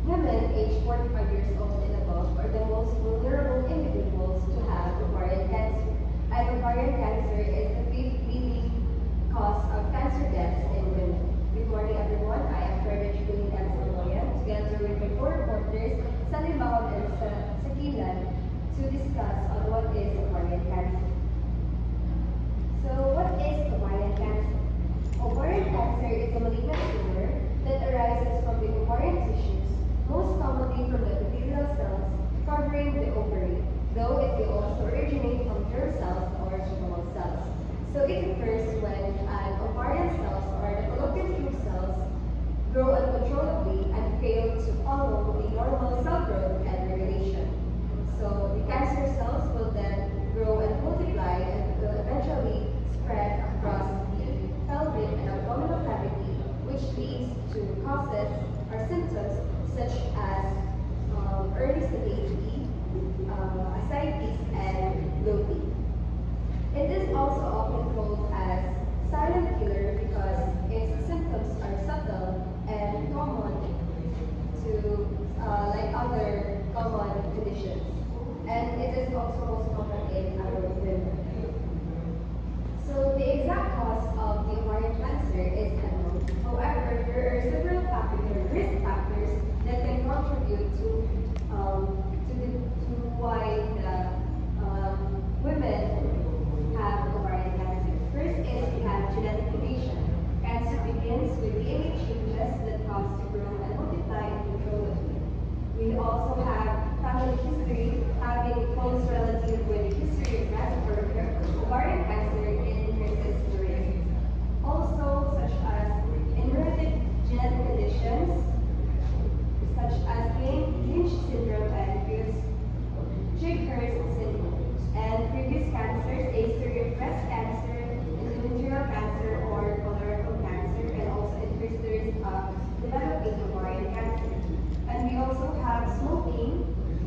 Women aged 45 years old and above are the most vulnerable individuals to have ovarian cancer. And ovarian cancer is the fifth leading cause of cancer deaths in women. Good morning, everyone. I am Frederick Julie Loyan, together with my co-reporters, Sunny Mahon and Sakilan, to discuss on what is ovarian cancer. So, what is ovarian cancer? Ovarian cancer is a malignant tumor that arises from the ovarian tissues, most commonly from the epithelial cells covering the ovary, though it may also originate from germ cells or squamous cells. So it occurs when an ovarian cells or the fallopian tube cells grow uncontrollably and fail to follow the normal cell growth and regulation. So the cancer cells will then grow and multiply and will eventually spread across the pelvic and abdominal cavity, which leads to causes or symptoms such as early stage E, ascites, and bloating. It is also often called as silent killer because its symptoms are subtle and common to like other common conditions. And it is also most common in adult women. So the exact cause of the ovarian cancer is unknown. However, there are several risk factors that can contribute to why the women have ovarian cancer. First is we have genetic mutation. Cancer begins with DNA changes that cause to grow and multiply uncontrollably. We also have family history, having a close relative with a history of breast or ovarian cancer increases the risk. Also, such as inherited genetic conditions, such as Lynch syndrome and Chig-Hers syndrome, and previous cancers, a history of breast cancer, endometrial cancer, or colorectal cancer, and also increase the risk of developing ovarian cancer. And we also have smoking.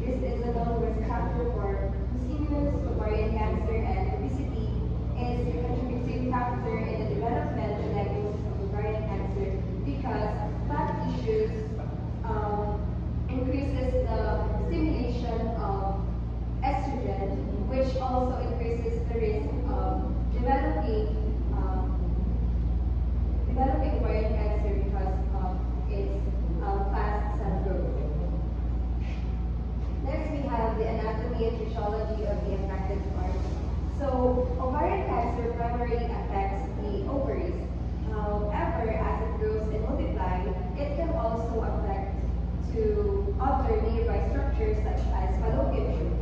This is a known risk factor for Hashimoto's, ovarian cancer, and obesity is a contributing factor in the development and diagnosis of ovarian cancer because fat tissues increases the stimulation of estrogen, which also increases the risk of developing ovarian cancer because of its fast cell growth. Next, we have the anatomy and physiology of the affected part. So, ovarian cancer primarily affects the ovaries. However, as it grows and multiplies, it can also affect to other nearby structures such as fallopian tube.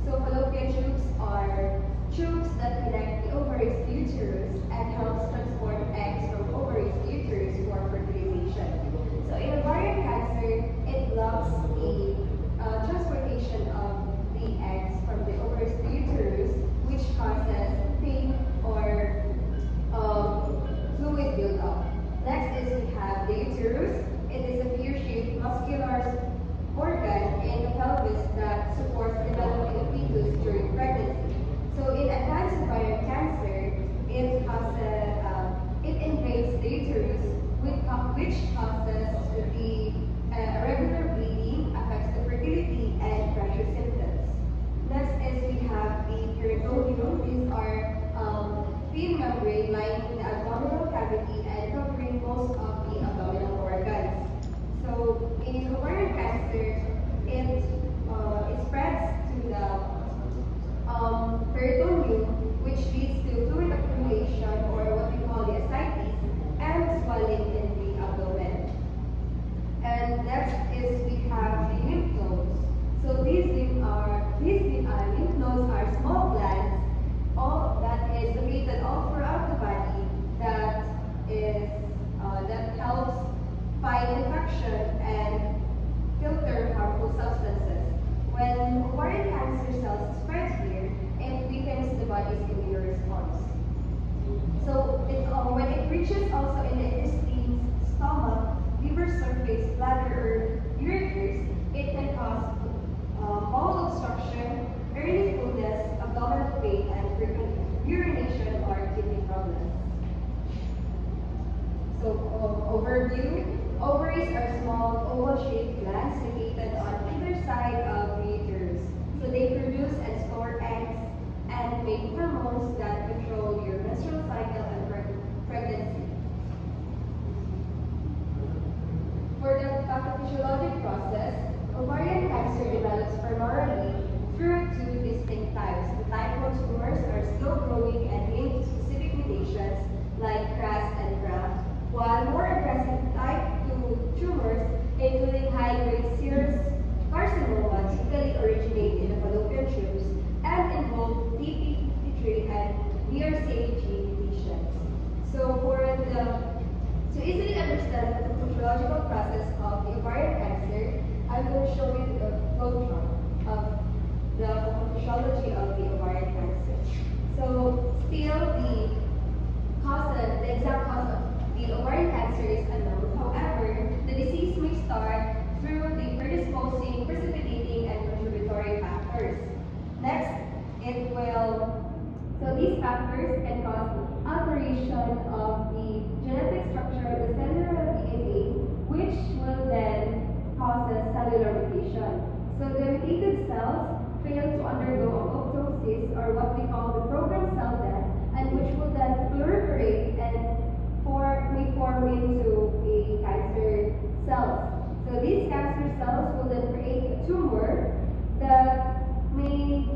So, fallopian tubes are tubes that connect the ovaries to uterus and helps transport eggs from ovaries to uterus for fertilization. So, in ovarian cancer, it blocks the transportation of the eggs from the ovaries to uterus, which causes pain or fluid buildup. Next is we have the uterus. It is a pear-shaped muscular organ in the pelvis that supports developing a fetus during pregnancy. So in advanced ovarian cancer, it invades the uterus, which causes the irregular bleeding, affects the fertility, and pressure symptoms. Next is we have the peritoneum. These are thin membrane lining the abdominal cavity and covering most of the abdominal organs. So in ovarian cancer, it spreads to the peritoneum, which leads to fluid accumulation or what we call the ascites and swelling in the abdomen. And next is we have the lymph nodes. So these lymph nodes are small glands, all that is located all throughout the body that helps fight infection and filter harmful substances. When ovarian cancer cells spread here, it weakens the body's immune response. So when it reaches also in the intestines, stomach, liver surface, bladder, or ureters, it can cause bowel obstruction, early fullness, abdominal pain, and frequent urination or kidney problems. So overview, Ovaries are small, oval-shaped glands located on either side of the uterus. So they produce and store eggs and make hormones that control your menstrual cycle and pregnancy. For the pathophysiologic process, ovarian cancer develops primarily through two distinct types. The type 1 tumors are slow-growing and linked to specific mutations like KRAS and BRAF, while more aggressive type 2 tumors, including high-grade serous carcinoma, typically originate in the fallopian tubes and involve TP53 and BRCA gene mutations. So to easily understand the pathological process of the ovarian cancer, I'm going to show you the flowchart of the pathology of the ovarian cancer. So still the exact cause of the ovarian cancer is unknown. However, the disease may start through the predisposing, precipitating, and contributory factors. Next, so these factors can cause alteration of the genetic structure of the cellular DNA, which will then cause a cellular mutation. So the mutated cells fail to undergo apoptosis, or what we call the programmed cell death, and which will then proliferate and may form into a cancer cells. So these cancer cells will then create a tumor that may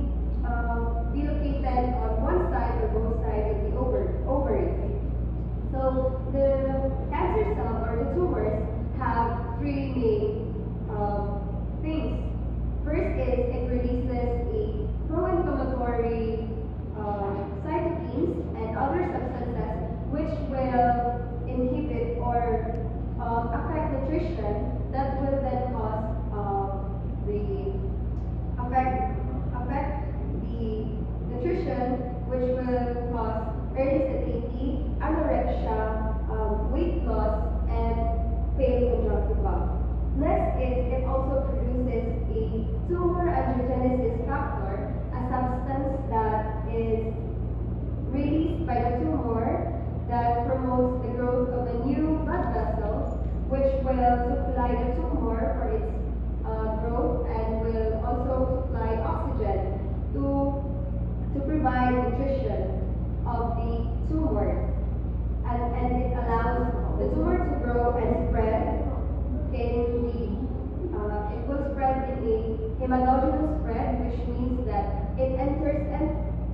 be located on one side or both sides of the ovaries. So the cancer cell or the tumors have three main things. First is it releases a pro-inflammatory cytokines and other substances which will inhibit or affect nutrition that will then cause affect the nutrition which will cause early satiety, anorexia, weight loss, and pale conjunctiva. Next is it also produces a tumor angiogenesis factor, a substance that is released by the tumor that promotes the growth of the new blood vessels, which will supply the tumor for its growth and will also supply oxygen to provide nutrition of the tumors. And it allows the tumor to grow and spread it will spread in a hematogenous spread, which means that it enters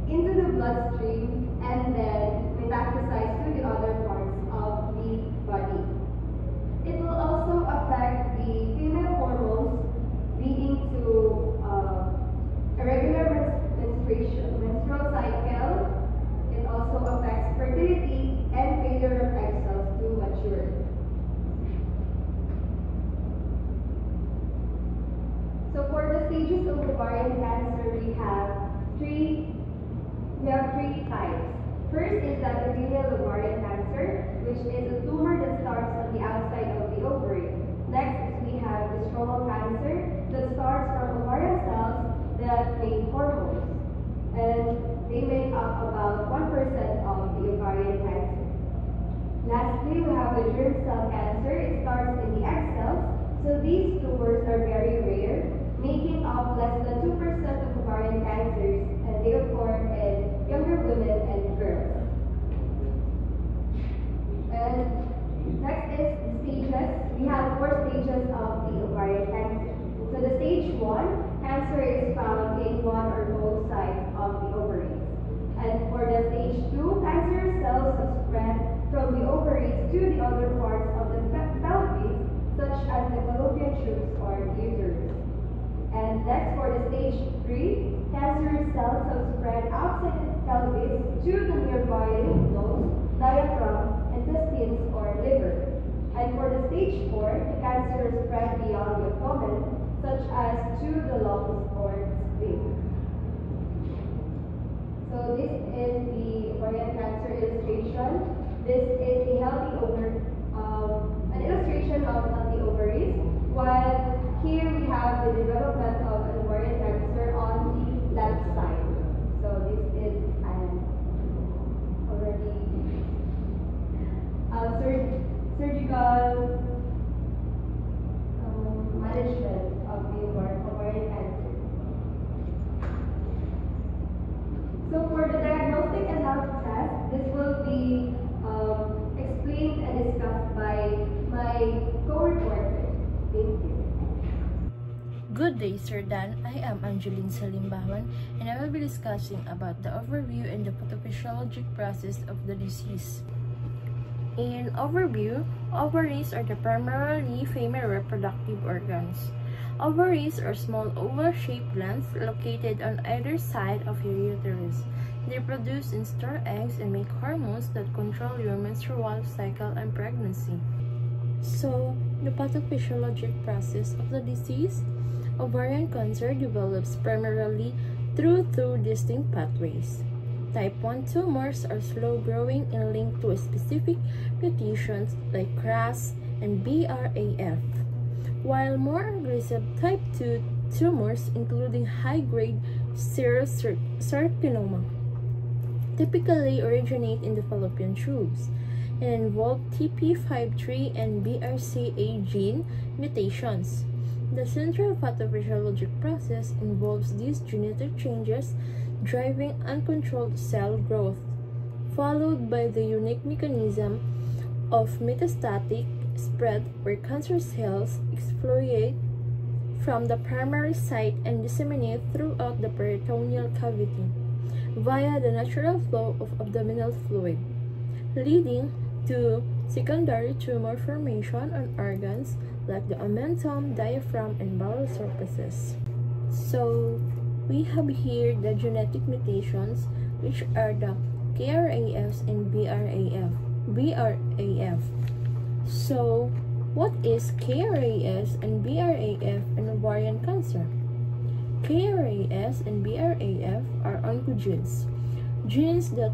into the bloodstream and then metastasize to the other parts of the body. It will also affect the female hormones, leading to irregular menstrual cycle. It also affects fertility and failure of egg cells to mature. So for the stages of ovarian cancer, we have three types. First is the epithelial ovarian cancer, which is a tumor that starts on the outside of the ovary. Next, we have the stromal cancer that starts from ovarian cells that make hormones, and they make up about 1% of the ovarian cancer. Lastly, we have the germ cell cancer. It starts in the egg cells, so these tumors are very rare, making up less than 2% of ovarian cancers, and they occur in younger women and girls. And next is the stages. We have 4 stages of the ovarian cancer. So the stage 1, cancer is found in one or both sides of the ovaries. And for the stage 2, cancerous cells have spread from the ovaries to the other parts of the pelvis, such as the fallopian tubes or uterus. And next, for the stage 3, cancerous cells have spread outside the pelvis to the nearby lymph nodes, diaphragm, intestines, or liver. And for the stage 4, the cancer is spread beyond the abdomen, such as to the lungs or spleen. So this is the ovarian cancer illustration. This is a an illustration of healthy ovaries, while here we have the development of an ovarian cancer on the left side. So this is an already surgical Good day, Sir Dan. I am Angeline Salimbawan, and I will be discussing about the overview and the pathophysiologic process of the disease. In overview, ovaries are the primarily female reproductive organs. Ovaries are small oval-shaped glands located on either side of your uterus. They produce and store eggs and make hormones that control your menstrual cycle and pregnancy. So, the pathophysiologic process of the disease: ovarian cancer develops primarily through two distinct pathways. Type 1 tumors are slow-growing and linked to specific mutations like KRAS and BRAF, while more aggressive type 2 tumors, including high-grade serous carcinoma, typically originate in the fallopian tubes and involve TP53 and BRCA gene mutations. The central pathophysiologic process involves these genetic changes driving uncontrolled cell growth, followed by the unique mechanism of metastatic spread, where cancer cells exfoliate from the primary site and disseminate throughout the peritoneal cavity via the natural flow of abdominal fluid, leading to secondary tumor formation on organs like the omentum, diaphragm, and bowel surfaces. So, we have here the genetic mutations, which are the KRAS and BRAF. So, what is KRAS and BRAF in ovarian cancer? KRAS and BRAF are oncogenes, genes that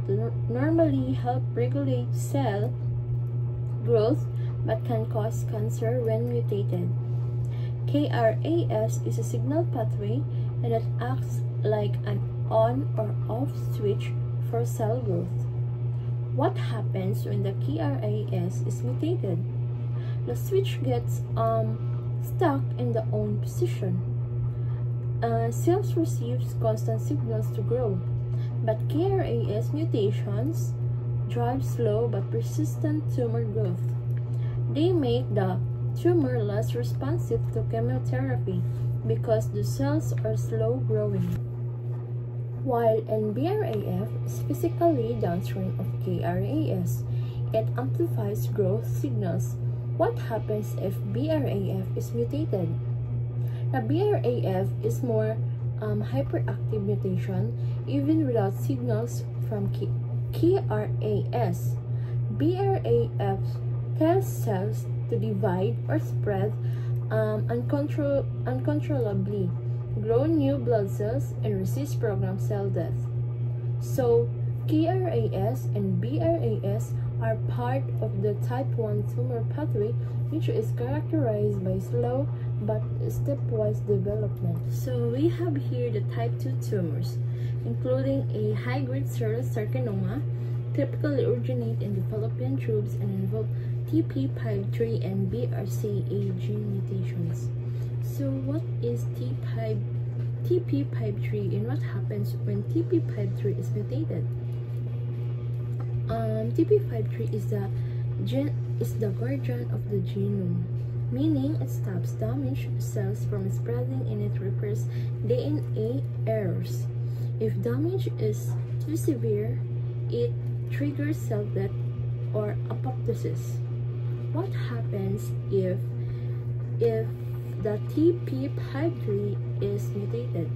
normally help regulate cell growth but can cause cancer when mutated. KRAS is a signal pathway and it acts like an on or off switch for cell growth. What happens when the KRAS is mutated? The switch gets stuck in the on position. Cells receives constant signals to grow, but KRAS mutations drive slow but persistent tumor growth. They make the tumor less responsive to chemotherapy because the cells are slow growing. While in BRAF is physically downstream of KRAS, it amplifies growth signals. What happens if BRAF is mutated? The BRAF is more hyperactive mutation even without signals from KRAS. BRAF tells cells to divide or spread uncontrollably, grow new blood cells, and resist programmed cell death. So, KRAS and BRAS are part of the type 1 tumor pathway, which is characterized by slow but stepwise development. So, we have here the type 2 tumors, including a high-grade serous carcinoma, typically originate in the fallopian tubes and involve TP53 and BRCA gene mutations. So what is TP53 and what happens when TP53 is mutated? TP53 is the guardian of the genome, meaning it stops damaged cells from spreading and it repairs DNA errors. If damage is too severe, it triggers cell death or apoptosis. What happens if the TP53 is mutated?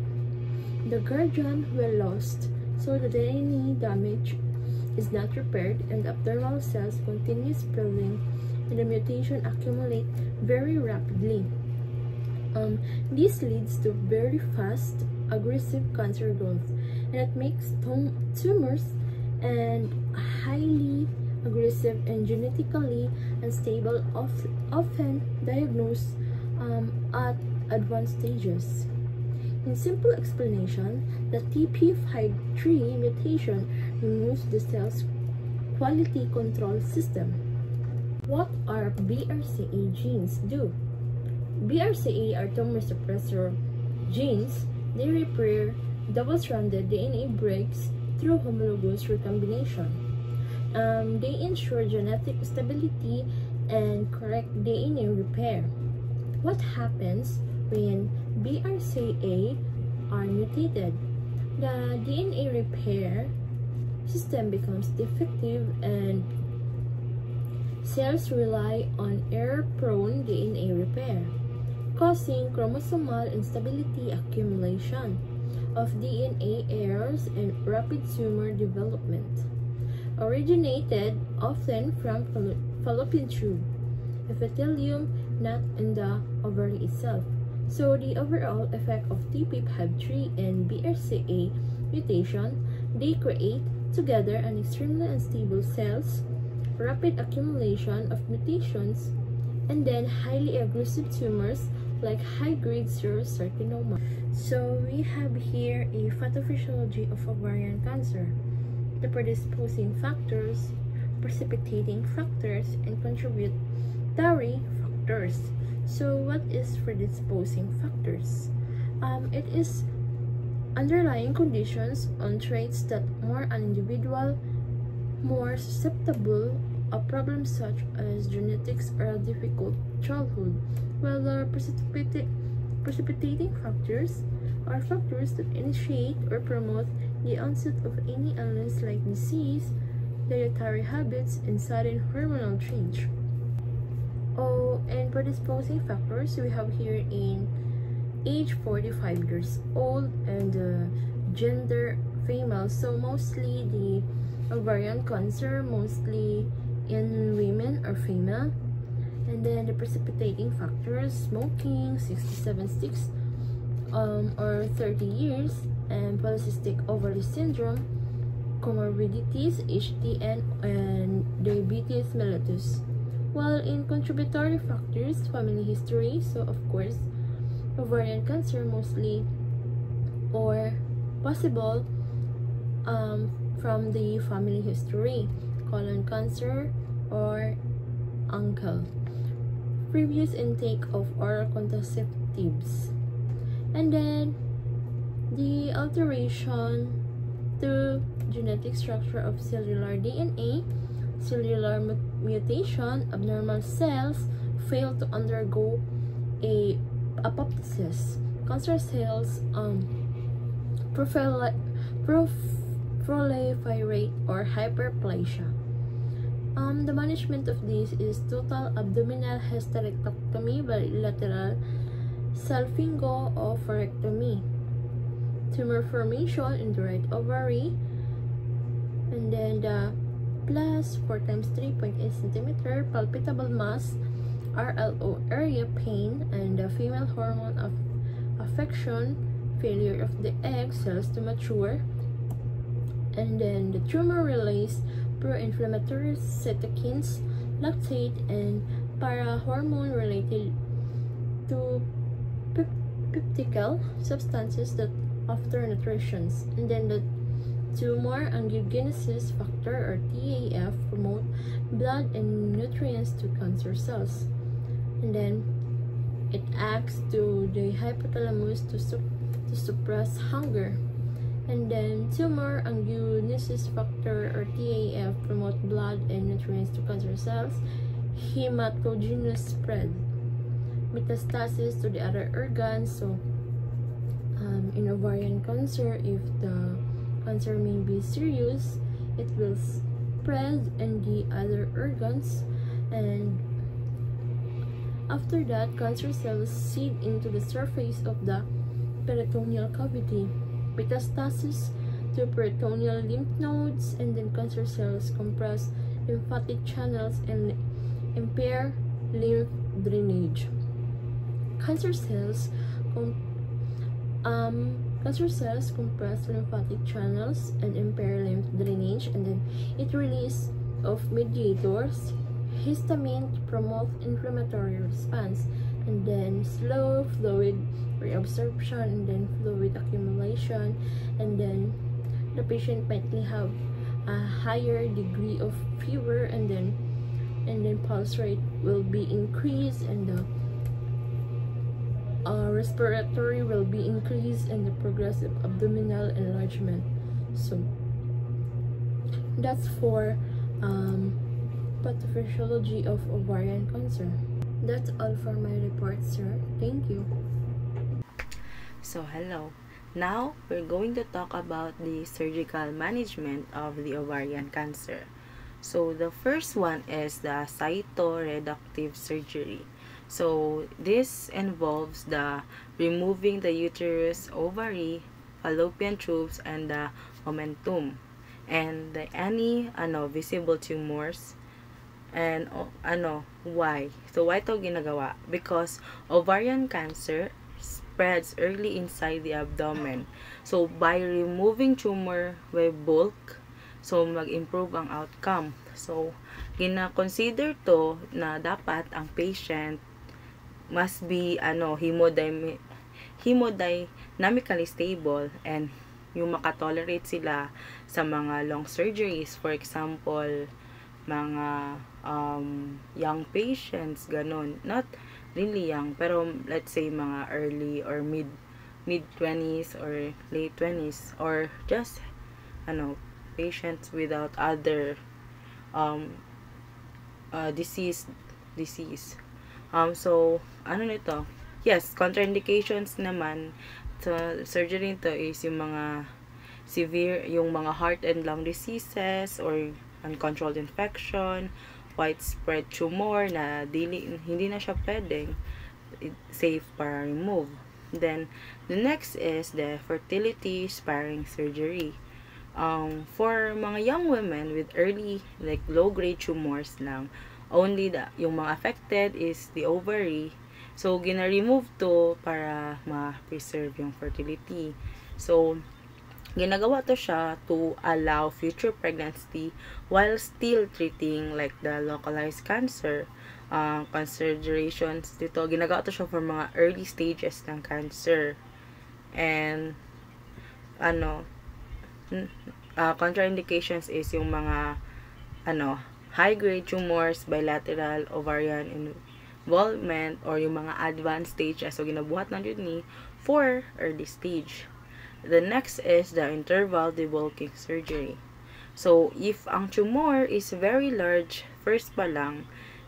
The guardian will lost, so the DNA damage is not repaired and the abnormal cells continue spreading and the mutation accumulate very rapidly. This leads to very fast, aggressive cancer growth, and it makes tumors and highly aggressive and genetically unstable, often diagnosed at advanced stages. In simple explanation, the TP53 mutation removes the cell's quality control system. What are BRCA genes do? BRCA are tumor suppressor genes. They repair double-stranded DNA breaks through homologous recombination. They ensure genetic stability and correct DNA repair. What happens when BRCA are mutated. The DNA repair system becomes defective and cells rely on error-prone DNA repair, causing chromosomal instability, accumulation of DNA errors, and rapid tumor development. Originated often from fallopian tube, epithelium, not in the ovary itself. So the overall effect of TP53 and BRCA mutation, they create together an extremely unstable cells, rapid accumulation of mutations, and then highly aggressive tumors like high-grade serous carcinoma. So we have here a pathophysiology of ovarian cancer, the predisposing factors, precipitating factors, and contributory factors. So what is predisposing factors? It is underlying conditions on traits that make an individual more susceptible of problems such as genetics or a difficult childhood, while the precipitating factors are factors that initiate or promote the onset of any illness like disease, dietary habits, and sudden hormonal change. And predisposing factors we have here in age 45 years old and gender female. So mostly the ovarian cancer mostly in women or female. And then the precipitating factors: smoking, 67 or 30 years, and polycystic ovary syndrome, comorbidities, HTN, and diabetes mellitus. While in contributory factors, family history, so of course, ovarian cancer mostly or possible from the family history, colon cancer or uncle, previous intake of oral contraceptives, and then the alteration to genetic structure of cellular DNA, cellular mutation, abnormal cells fail to undergo a apoptosis, cancer cells proliferate or hyperplasia. The management of this is total abdominal hysterectomy, bilateral salpingo-oophorectomy, tumor formation in the right ovary, and then the plus 4 times 3.8 cm, palpitable mass, RLO area pain, and the female hormone of affection, failure of the egg cells to mature, and then the tumor release pro-inflammatory cytokines, lactate, and parahormone related to peptidyl substances that after nutrition, and then the tumor angiogenesis factor or TAF promote blood and nutrients to cancer cells, and then it acts to the hypothalamus to suppress hunger, and then tumor angiogenesis factor or TAF promote blood and nutrients to cancer cells, hematogenous spread, metastasis to the other organs. So in ovarian cancer, if the cancer may be serious, it will spread in the other organs, and after that, cancer cells seed into the surface of the peritoneal cavity, metastasis to peritoneal lymph nodes, and then cancer cells compress lymphatic channels and impair lymph drainage. Cancer cells compress lymphatic channels and impair lymph drainage, and then it release of mediators, histamine to promote inflammatory response, and then slow fluid reabsorption, and then fluid accumulation, and then the patient might have a higher degree of fever, and then pulse rate will be increased, and the respiratory will be increased, and the progressive abdominal enlargement. So that's for pathophysiology of ovarian cancer. That's all for my report, sir. Thank you. So, hello. Now, we're going to talk about the surgical management of the ovarian cancer. So, the first one is the cytoreductive surgery. So, this involves the removing the uterus, ovary, fallopian tubes, and the omentum. And any visible tumors. And why? So, why ito ginagawa? Because ovarian cancer spreads early inside the abdomen. So, by removing tumor by bulk, so, mag-improve ang outcome. So, gina-consider to na dapat ang patient must be hemodynamically stable and yung makatolerate sila sa mga long surgeries. For example, mga young patients, ganun. Not really young, pero let's say mga early or mid-20s or late 20s or just patients without other disease. So, nito? Yes, contraindications naman sa surgery nito is yung mga yung mga heart and lung diseases or uncontrolled infection, widespread tumor na hindi na siya pwedeng safe para remove. Then, the next is the fertility sparing surgery. For mga young women with early, like low-grade tumors lang, only yung mga affected is the ovary. So, gina-remove to para ma-preserve yung fertility. So, ginagawa to siya to allow future pregnancy while still treating like the localized cancer. Considerations dito, ginagawa to siya for mga early stages ng cancer. And, contraindications is yung mga high-grade tumors, bilateral ovarian involvement, or yung mga advanced stages. So, ginabuhat na yun ni for early stage. The next is the interval debulking surgery. So, if ang tumor is very large, first pa lang,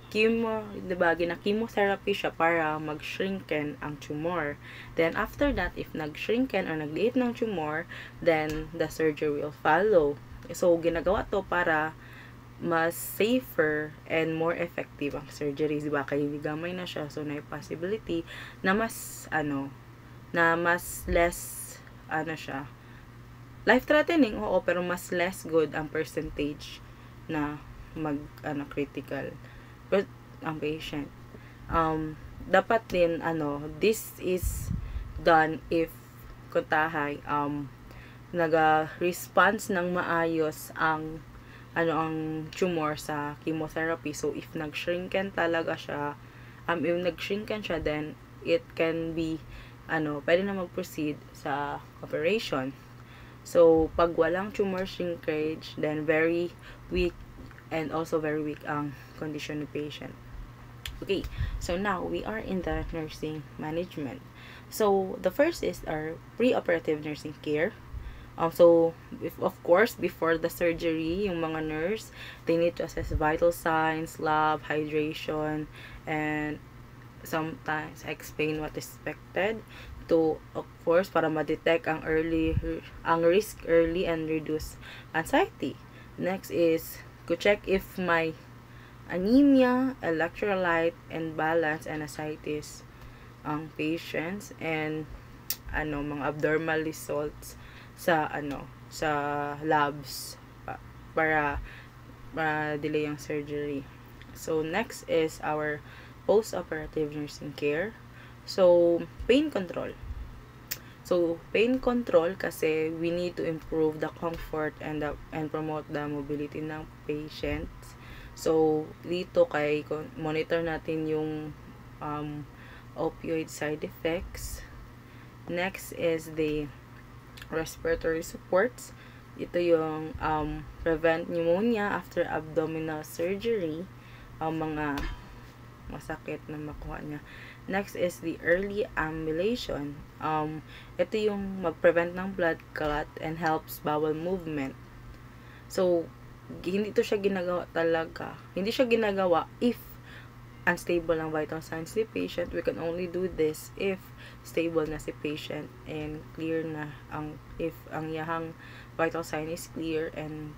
chemotherapy siya para mag-shrinken ang tumor. Then, after that, if nag-shrinken or nagliit ng tumor, then the surgery will follow. So, ginagawa to para mas safer and more effective ang surgery. Diba? Kaya gamay na siya. So, may possibility na mas, less, siya, life-threatening, oo, pero mas less good ang percentage na critical. But, ang patient. Dapat din, this is done if, kuntahay, naga-response ng maayos ang tumor sa chemotherapy. So, if nag-shrinken talaga siya, then, it can be, pwede na mag-proceed sa operation. So, pag walang tumor shrinkage, then very weak and also very weak ang condition of patient. Okay, so now we are in the nursing management. So, the first is our pre-operative nursing care. So, of course, before the surgery, yung mga nurse, they need to assess vital signs, lab, hydration, and sometimes explain what is expected to, of course, para ma-detect ang risk early and reduce anxiety. Next is to check if may anemia, electrolyte imbalance, and ascites ang patients, and mga abnormal results sa labs para delay ang surgery. So, next is our post-operative nursing care. So, pain control. So, pain control kasi we need to improve the comfort and promote the mobility ng patients. So, dito monitor natin yung opioid side effects. Next is the respiratory supports. Ito yung prevent pneumonia after abdominal surgery. Mga masakit na makuha niya. Next is the early ambulation. Ito yung mag-prevent ng blood clot and helps bowel movement. So, hindi to siya ginagawa talaga. Hindi siya ginagawa if unstable ang vital signs ni patient, we can only do this if stable na si patient and clear na ang, if ang yahang vital sign is clear and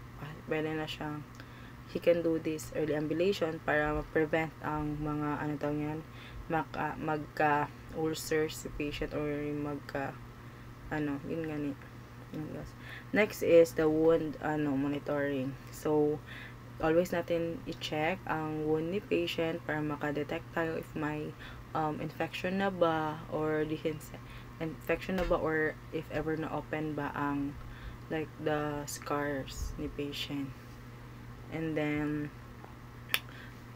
pwede na siyang, he can do this early ambulation para ma-prevent ang mga ano tawag yan, magka-ulcer si patient or magka yun nga ni. Next is the wound monitoring. So always natin i-check ang wound ni patient para makadetect tayo if may infection na ba or infection na ba, or if ever na open ba ang like the scars ni patient. And then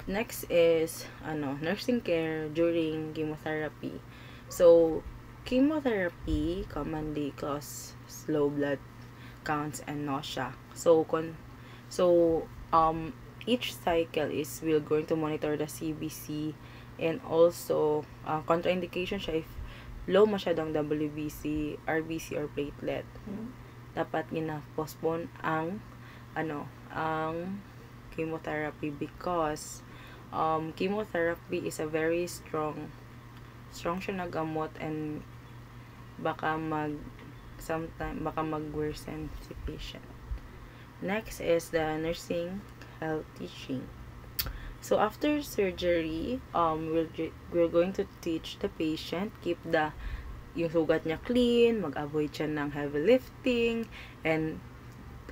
next is nursing care during chemotherapy. So chemotherapy commonly cause low blood counts and nausea. So each cycle is we're going to monitor the CBC, and also contraindication siya if low masyadong WBC, RBC or platelet. Dapat gina-postpone ang chemotherapy because chemotherapy is a very strong siya na gamot, and baka mag-worsen si patient. Next is the nursing health teaching. So after surgery, we're going to teach the patient keep yung sugat niya clean, mag-avoid siya ng heavy lifting, and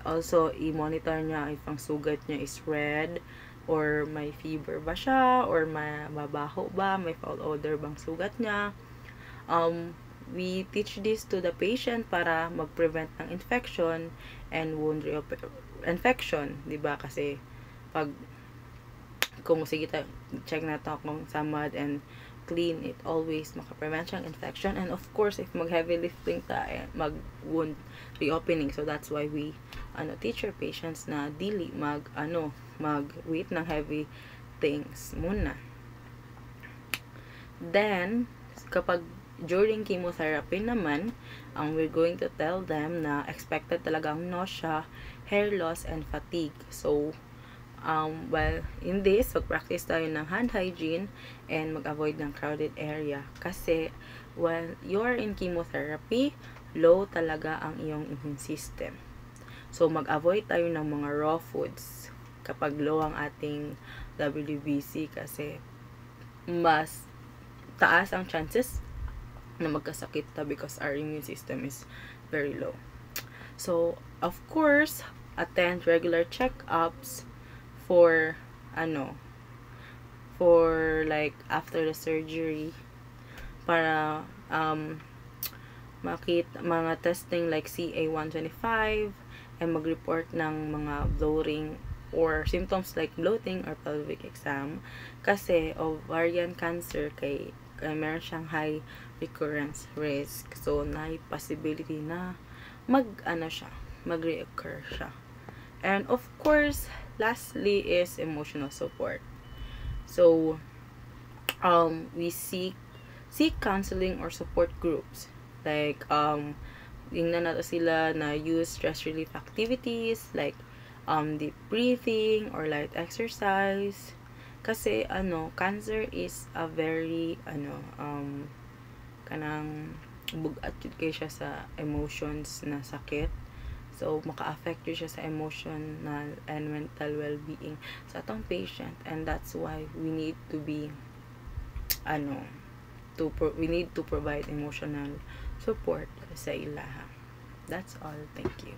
also i-monitor niya if ang sugat niya is red, or may fever ba siya, or mababaho ba, may foul odor bang sugat niya. We teach this to the patient para mag-prevent ng infection and wound infection, di ba? Kasi pag kung sige check na to kung samad and clean, it always maka-prevent siyang infection. And of course, if mag-heavy lifting tayo, mag-wound reopening. So that's why we teach our patients na dili mag-weight ng heavy things muna. Then kapag during chemotherapy naman, we're going to tell them na expected talagang nausea, hair loss, and fatigue. So well, in this, mag-practice tayo ng hand hygiene and mag-avoid ng crowded area. Kasi when you're in chemotherapy, low talaga ang iyong immune system. So mag-avoid tayo ng mga raw foods kapag low ang ating WBC, kasi mas taas ang chances na magkasakit ta because our immune system is very low. So of course, attend regular checkups for like after the surgery para makita mga testing like CA-125, and mag-report ng mga bloating or symptoms like bloating or pelvic exam, kasi ovarian cancer kay meron siyang high recurrence risk. So na possibility na mag-reoccur siya. And of course, lastly is emotional support. So we seek counseling or support groups, like tingnan natin sila na use stress relief activities like deep breathing or light exercise. Kasi cancer is a very kanang bugat jud kay siya sa emotions na sakit. So maka-affect siya sa emotional and mental well-being sa atong patient, and that's why we need to be we need to provide emotional support sa ilaha. That's all. Thank you.